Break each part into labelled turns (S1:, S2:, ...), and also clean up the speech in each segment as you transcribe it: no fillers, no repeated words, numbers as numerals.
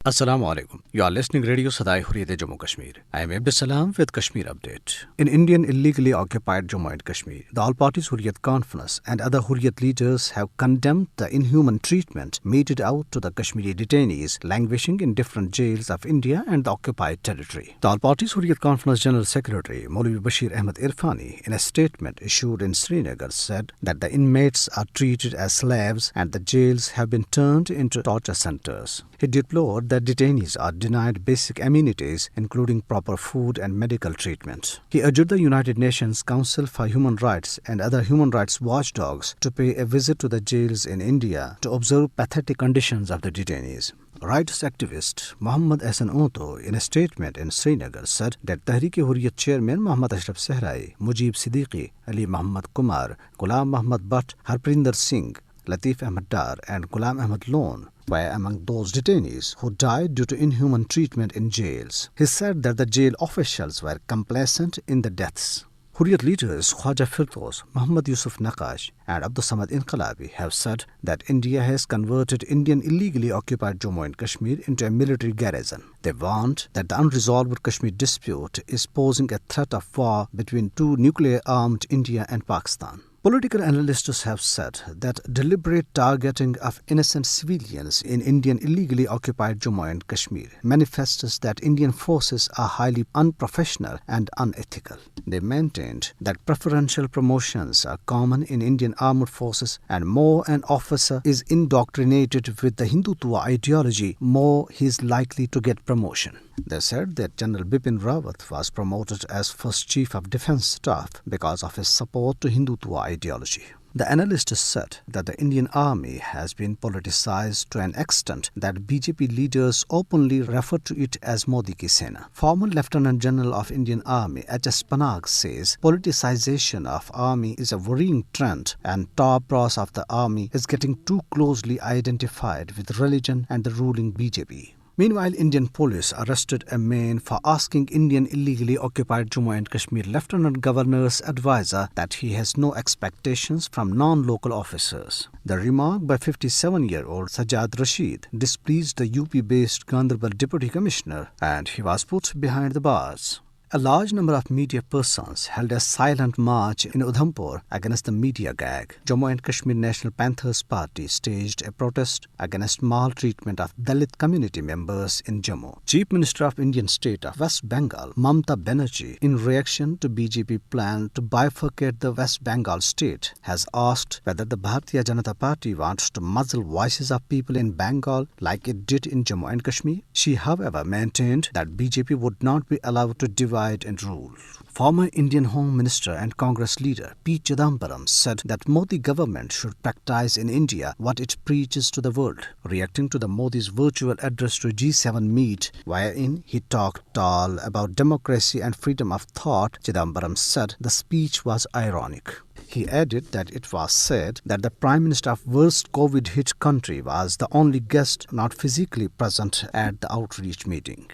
S1: Assalamu alaikum. You are listening Radio Sadai Hurriyat Jammu Kashmir. I am Abdus Salam with Kashmir Update. In Indian illegally occupied Jammu and Kashmir, the All Parties Hurriyat Conference and other Hurriyat leaders have condemned the inhuman treatment meted out to the Kashmiri detainees languishing in different jails of India and the occupied territory. The All Parties Hurriyat Conference General Secretary Maulvi Bashir Ahmed Irfani, in a statement issued in Srinagar, said that the inmates are treated as slaves and the jails have been turned into torture centers. He deplored that detainees are denied basic amenities, including proper food and medical treatment. He urged the United Nations Council for Human Rights and other human rights watchdogs to pay a visit to the jails in India to observe pathetic conditions of the detainees. Rights activist Muhammad Ahsan Unto, in a statement in Srinagar, said that Tehreek-e-Hurriyat chairman Muhammad Ashraf Sehrai, Mujib Siddiqui, Ali Muhammad Kumar, Ghulam Muhammad Butt, Harprinder Singh, Latif Ahmed Dar and Ghulam Ahmed Lone were among those detainees who died due to inhuman treatment in jails. He said that the jail officials were complacent in the deaths. Hurriyat leaders Khwaja Firdos, Muhammad Yusuf Naqash and Abdul Samad Inqalabi have said that India has converted Indian illegally occupied Jammu and Kashmir into a military garrison. They warned that the unresolved Kashmir dispute is posing a threat of war between two nuclear-armed India and Pakistan. Political analysts have said that deliberate targeting of innocent civilians in Indian illegally occupied Jammu and Kashmir manifests that Indian forces are highly unprofessional and unethical. They maintained that preferential promotions are common in Indian armed forces, and more an officer is indoctrinated with the Hindutva ideology, more he is likely to get promotion. They said that General Bipin Rawat was promoted as first Chief of Defence Staff because of his support to Hindutva ideology. The analysts said that the Indian Army has been politicized to an extent that BJP leaders openly refer to it as Modi ki Sena. Former Lieutenant General of Indian Army H.S. Panag says politicization of army is a worrying trend and top brass of the army is getting too closely identified with religion and the ruling BJP. Meanwhile, Indian police arrested a man for asking Indian illegally occupied Jammu and Kashmir Lieutenant Governor's advisor that he has no expectations from non-local officers. The remark by 57-year-old Sajjad Rashid displeased the UP-based Ganderbal Deputy Commissioner, and he was put behind the bars. A large number of media persons held a silent march in Udhampur against the media gag. Jammu and Kashmir National Panthers Party staged a protest against maltreatment of Dalit community members in Jammu. Chief Minister of Indian state of West Bengal, Mamta Banerjee, in reaction to BJP plan to bifurcate the West Bengal state, has asked whether the Bharatiya Janata Party wants to muzzle voices of people in Bengal like it did in Jammu and Kashmir. She, however, maintained that BJP would not be allowed to divide and rule. Former Indian Home Minister and Congress leader P. Chidambaram said that Modi government should practice in India what it preaches to the world. Reacting to the Modi's virtual address to G7 meet, wherein he talked tall about democracy and freedom of thought, Chidambaram said the speech was ironic. He added that it was said that the Prime Minister of worst COVID-hit country was the only guest not physically present at the outreach meeting.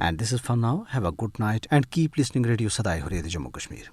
S1: And this is for now. Have a good night and keep listening Radio Sadai Hurriyat Jammu Kashmir.